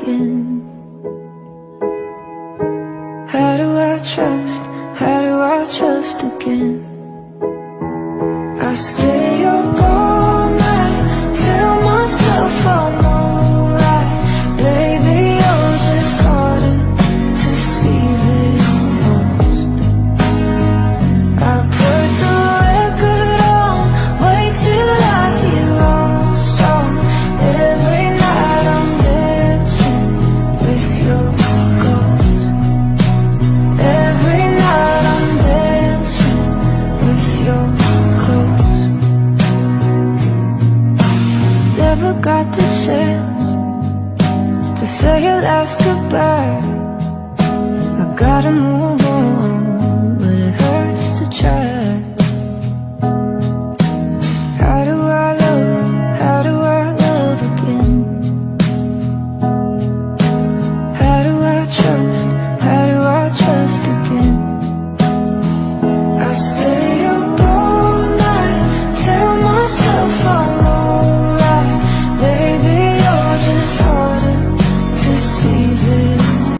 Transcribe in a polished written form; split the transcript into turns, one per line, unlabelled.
again. How do I trust? How do I trust again? I stay up all night, tell myself I'm alright. Baby, you're just harder to see than most. I put the record on, wait till I hear our song. Every night I'm dancing with your ghost. Every night I'm dancing with your ghost. Never got the chance to say your last goodbye. I gotta move